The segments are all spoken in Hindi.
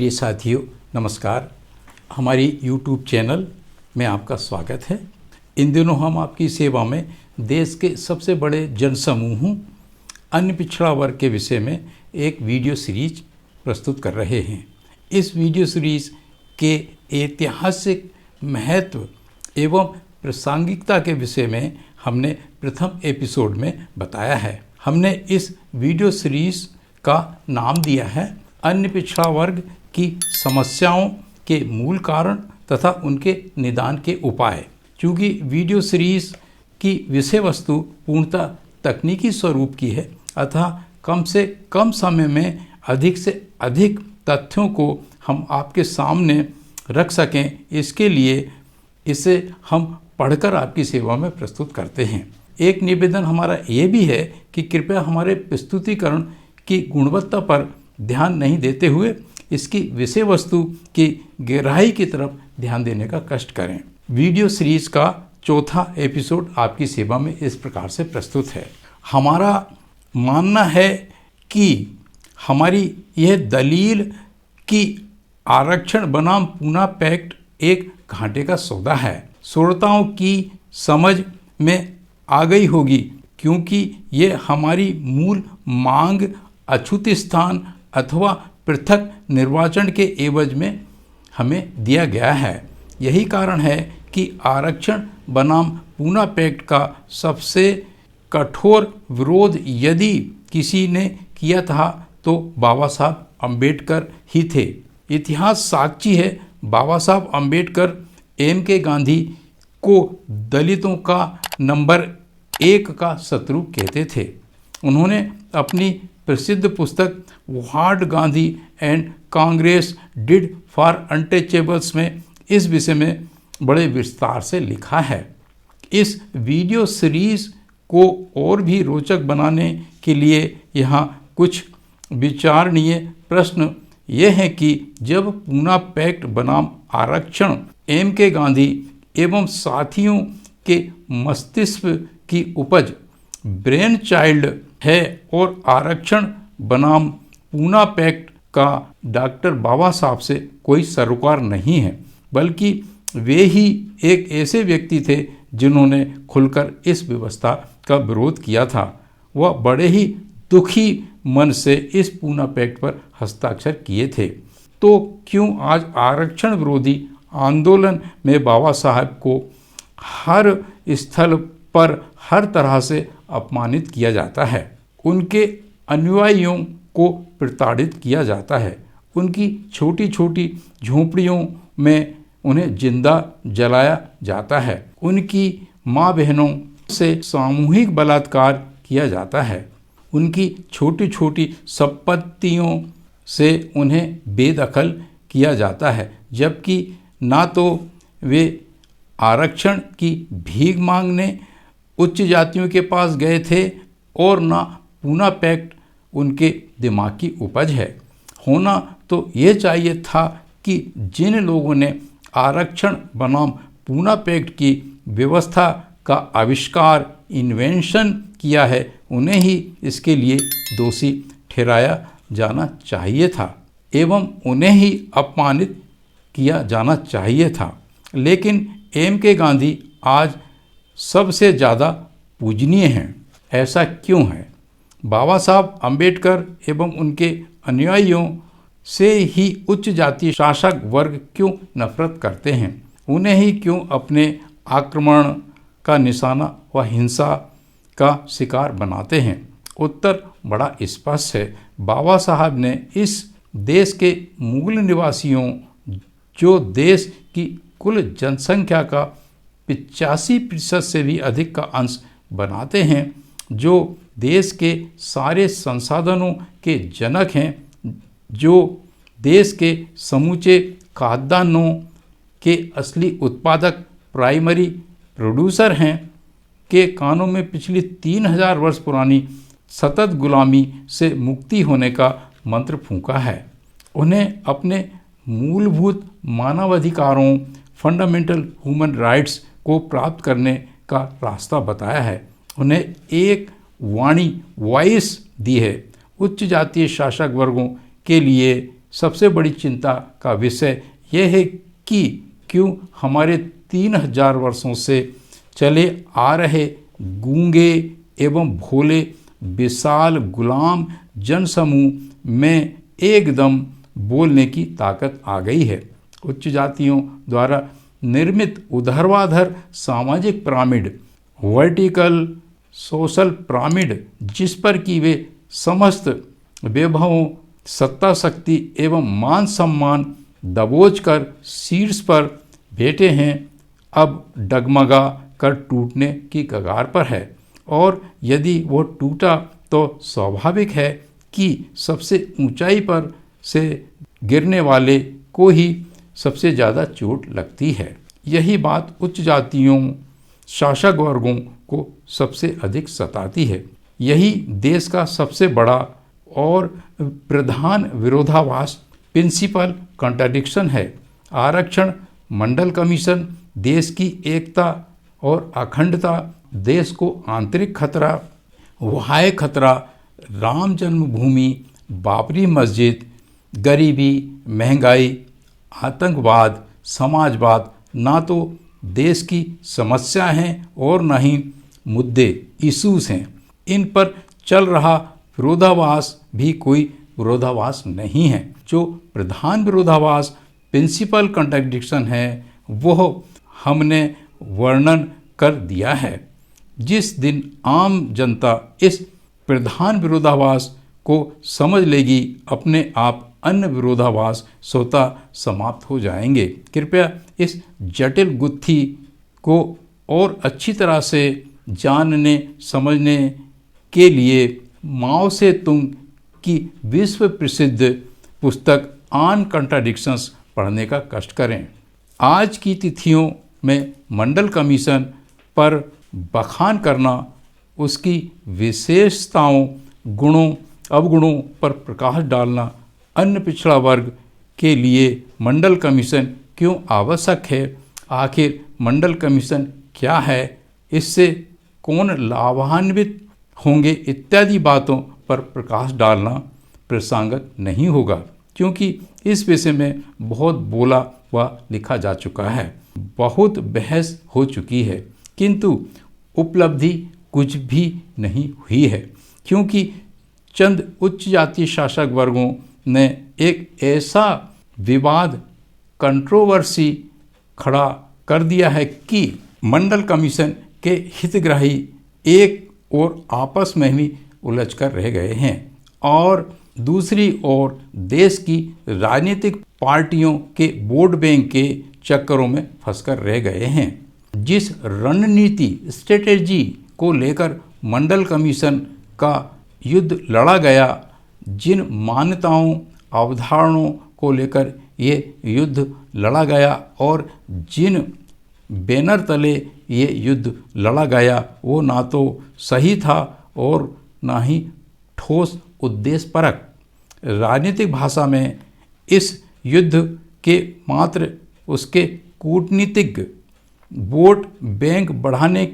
प्रिय साथियों नमस्कार। हमारी YouTube चैनल में आपका स्वागत है। इन दिनों हम आपकी सेवा में देश के सबसे बड़े जनसमूह अन्य पिछड़ा वर्ग के विषय में एक वीडियो सीरीज प्रस्तुत कर रहे हैं। इस वीडियो सीरीज के ऐतिहासिक महत्व एवं प्रासंगिकता के विषय में हमने प्रथम एपिसोड में बताया है। हमने इस वीडियो सीरीज का नाम दिया है अन्य पिछड़ा वर्ग की समस्याओं के मूल कारण तथा उनके निदान के उपाय। चूँकि वीडियो सीरीज की विषय वस्तु पूर्णतः तकनीकी स्वरूप की है, अतः कम से कम समय में अधिक से अधिक तथ्यों को हम आपके सामने रख सकें, इसके लिए इसे हम पढ़कर आपकी सेवा में प्रस्तुत करते हैं। एक निवेदन हमारा ये भी है कि कृपया हमारे प्रस्तुतिकरण की गुणवत्ता पर ध्यान नहीं देते हुए इसकी विषय वस्तु की गहराई की तरफ ध्यान देने का कष्ट करें। वीडियो सीरीज का चौथा एपिसोड आपकी सेवा में इस प्रकार से प्रस्तुत है। हमारा मानना है कि हमारी यह दलील कि आरक्षण बनाम पूना पैक्ट एक घाटे का सौदा है श्रोताओं की समझ में आ गई होगी, क्योंकि ये हमारी मूल मांग अछूत स्थान अथवा पृथक निर्वाचन के एवज में हमें दिया गया है। यही कारण है कि आरक्षण बनाम पूना पैक्ट का सबसे कठोर विरोध यदि किसी ने किया था तो बाबा साहब अम्बेडकर ही थे। इतिहास साक्षी है, बाबा साहब अम्बेडकर M.K. गांधी को दलितों का नंबर 1 का शत्रु कहते थे। उन्होंने अपनी प्रसिद्ध पुस्तक what Gandhi and Congress did for untouchables में इस विषय में बड़े विस्तार से लिखा है। इस वीडियो सीरीज को और भी रोचक बनाने के लिए यहाँ कुछ विचारणीय प्रश्न ये हैं कि जब पूना पैक्ट बनाम आरक्षण M.K. गांधी एवं साथियों के मस्तिष्क की उपज ब्रेन चाइल्ड है और आरक्षण बनाम पूना पैक्ट का डॉक्टर बाबा साहब से कोई सरोकार नहीं है, बल्कि वे ही एक ऐसे व्यक्ति थे जिन्होंने खुलकर इस व्यवस्था का विरोध किया था। वह बड़े ही दुखी मन से इस पूना पैक्ट पर हस्ताक्षर किए थे। तो क्यों आज आरक्षण विरोधी आंदोलन में बाबा साहब को हर स्थल पर हर तरह से अपमानित किया जाता है, उनके अनुयायियों को प्रताड़ित किया जाता है, उनकी छोटी छोटी झोंपड़ियों में उन्हें जिंदा जलाया जाता है, उनकी माँ बहनों से सामूहिक बलात्कार किया जाता है, उनकी छोटी छोटी संपत्तियों से उन्हें बेदखल किया जाता है, जबकि ना तो वे आरक्षण की भीख मांगने उच्च जातियों के पास गए थे और ना पूना पैक्ट उनके दिमाग की उपज है। होना तो ये चाहिए था कि जिन लोगों ने आरक्षण बनाम पूना पैक्ट की व्यवस्था का आविष्कार इन्वेंशन किया है, उन्हें ही इसके लिए दोषी ठहराया जाना चाहिए था एवं उन्हें ही अपमानित किया जाना चाहिए था। लेकिन M.K. गांधी आज सबसे ज़्यादा पूजनीय हैं। ऐसा क्यों है? बाबा साहब अम्बेडकर एवं उनके अनुयायियों से ही उच्च जातीय शासक वर्ग क्यों नफरत करते हैं? उन्हें ही क्यों अपने आक्रमण का निशाना व हिंसा का शिकार बनाते हैं? उत्तर बड़ा स्पष्ट है। बाबा साहब ने इस देश के मूल निवासियों, जो देश की कुल जनसंख्या का 85% से भी अधिक का अंश बनाते हैं, जो देश के सारे संसाधनों के जनक हैं, जो देश के समूचे खाद्यान्नों के असली उत्पादक प्राइमरी प्रोड्यूसर हैं, के कानों में पिछली 3000 वर्ष पुरानी सतत गुलामी से मुक्ति होने का मंत्र फूंका है। उन्हें अपने मूलभूत मानवाधिकारों फंडामेंटल ह्यूमन राइट्स को प्राप्त करने का रास्ता बताया है। उन्हें एक वाणी वॉइस दी है। उच्च जातीय शासक वर्गों के लिए सबसे बड़ी चिंता का विषय यह है कि क्यों हमारे 3000 वर्षों से चले आ रहे गूंगे एवं भोले विशाल गुलाम जनसमूह में एकदम बोलने की ताकत आ गई है। उच्च जातियों द्वारा निर्मित ऊर्ध्वाधर सामाजिक पिरामिड, वर्टिकल सोशल पिरामिड, जिस पर कि वे समस्त वैभवों, सत्ता, शक्ति एवं मान सम्मान दबोच कर शीर्ष पर बैठे हैं, अब डगमगा कर टूटने की कगार पर है। और यदि वो टूटा तो स्वाभाविक है कि सबसे ऊंचाई पर से गिरने वाले को ही सबसे ज़्यादा चोट लगती है। यही बात उच्च जातियों, शासक वर्गों को सबसे अधिक सताती है। यही देश का सबसे बड़ा और प्रधान विरोधाभास, प्रिंसिपल कॉन्ट्रडिक्शन है। आरक्षण, मंडल कमीशन देश की एकता और अखंडता, देश को आंतरिक खतरा, बाह्य खतरा, राम जन्मभूमि, बाबरी मस्जिद, गरीबी, महंगाई, आतंकवाद, समाजवाद ना तो देश की समस्या हैं और न ही मुद्दे, इश्यूज हैं। इन पर चल रहा विरोधाभास भी कोई विरोधाभास नहीं है। जो प्रधान विरोधाभास, प्रिंसिपल कॉन्ट्रडिक्शन है, वह हमने वर्णन कर दिया है। जिस दिन आम जनता इस प्रधान विरोधाभास को समझ लेगी, अपने आप अन्य विरोधाभास स्वतः समाप्त हो जाएंगे। कृपया इस जटिल गुत्थी को और अच्छी तरह से जानने समझने के लिए माओ से तुंग की विश्व प्रसिद्ध पुस्तक ऑन कॉन्ट्रडिक्शंस पढ़ने का कष्ट करें। आज की तिथियों में मंडल कमीशन पर बखान करना, उसकी विशेषताओं, गुणों, अवगुणों पर प्रकाश डालना, अन्य पिछड़ा वर्ग के लिए मंडल कमीशन क्यों आवश्यक है, आखिर मंडल कमीशन क्या है, इससे कौन लाभान्वित होंगे, इत्यादि बातों पर प्रकाश डालना प्रासंगिक नहीं होगा, क्योंकि इस विषय में बहुत बोला व लिखा जा चुका है, बहुत बहस हो चुकी है, किंतु उपलब्धि कुछ भी नहीं हुई है, क्योंकि चंद उच्च जातीय शासक वर्गों ने एक ऐसा विवाद, कंट्रोवर्सी खड़ा कर दिया है कि मंडल कमीशन के हितग्राही एक और आपस में ही उलझ कर रह गए हैं और दूसरी ओर देश की राजनीतिक पार्टियों के वोट बैंक के चक्करों में फंसकर रह गए हैं। जिस रणनीति, स्ट्रेटेजी को लेकर मंडल कमीशन का युद्ध लड़ा गया, जिन मान्यताओं, अवधारणाओं को लेकर ये युद्ध लड़ा गया और जिन बैनर तले ये युद्ध लड़ा गया, वो ना तो सही था और ना ही ठोस उद्देश्यपरक। राजनीतिक भाषा में इस युद्ध के मात्र उसके कूटनीतिक वोट बैंक बढ़ाने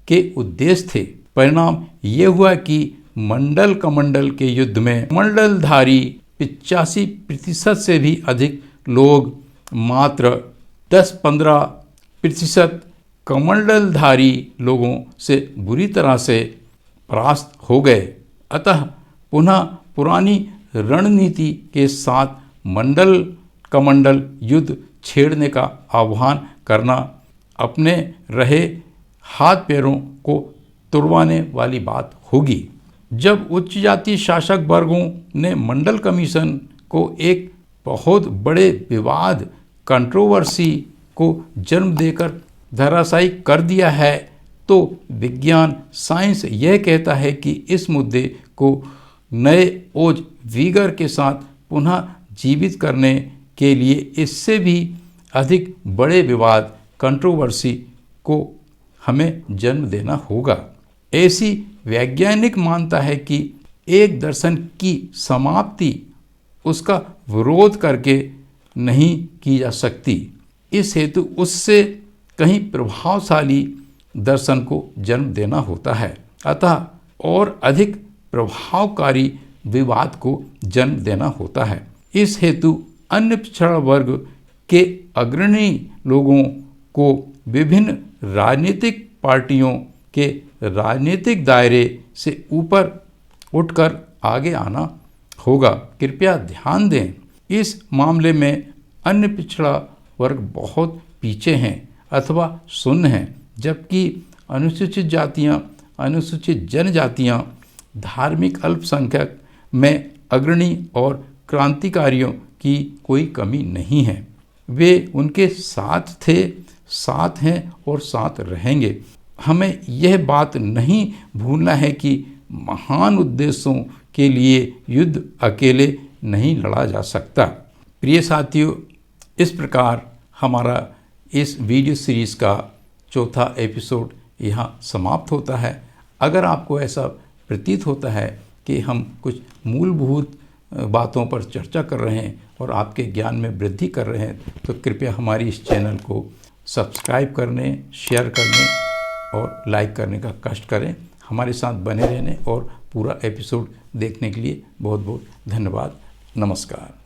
के उद्देश्य थे। परिणाम ये हुआ कि मंडल कमंडल के युद्ध में मंडलधारी 85% से भी अधिक लोग मात्र 10-15% कमंडलधारी लोगों से बुरी तरह से परास्त हो गए। अतः पुनः पुरानी रणनीति के साथ मंडल कमंडल युद्ध छेड़ने का आह्वान करना अपने रहे हाथ पैरों को तुड़वाने वाली बात होगी। जब उच्च जाति शासक वर्गों ने मंडल कमीशन को एक बहुत बड़े विवाद, कंट्रोवर्सी को जन्म देकर धराशायी कर दिया है, तो विज्ञान, साइंस यह कहता है कि इस मुद्दे को नए ओज विगर के साथ पुनः जीवित करने के लिए इससे भी अधिक बड़े विवाद, कंट्रोवर्सी को हमें जन्म देना होगा। ऐसी वैज्ञानिक मानता है कि एक दर्शन की समाप्ति उसका विरोध करके नहीं की जा सकती। इस हेतु उससे कहीं प्रभावशाली दर्शन को जन्म देना होता है, अतः और अधिक प्रभावकारी विवाद को जन्म देना होता है। इस हेतु अन्य पिछड़ा वर्ग के अग्रणी लोगों को विभिन्न राजनीतिक पार्टियों के राजनीतिक दायरे से ऊपर उठकर आगे आना होगा। कृपया ध्यान दें, इस मामले में अन्य पिछड़ा वर्ग बहुत पीछे हैं अथवा शून्य हैं, जबकि अनुसूचित जातियां, अनुसूचित जनजातियां, धार्मिक अल्पसंख्यक में अग्रणी और क्रांतिकारियों की कोई कमी नहीं है। वे उनके साथ थे, साथ हैं और साथ रहेंगे। हमें यह बात नहीं भूलना है कि महान उद्देश्यों के लिए युद्ध अकेले नहीं लड़ा जा सकता। प्रिय साथियों, इस प्रकार हमारा इस वीडियो सीरीज़ का चौथा एपिसोड यहाँ समाप्त होता है। अगर आपको ऐसा प्रतीत होता है कि हम कुछ मूलभूत बातों पर चर्चा कर रहे हैं और आपके ज्ञान में वृद्धि कर रहे हैं, तो कृपया हमारी इस चैनल को सब्सक्राइब करने, शेयर करने और लाइक करने का कष्ट करें। हमारे साथ बने रहने और पूरा एपिसोड देखने के लिए बहुत बहुत धन्यवाद। नमस्कार।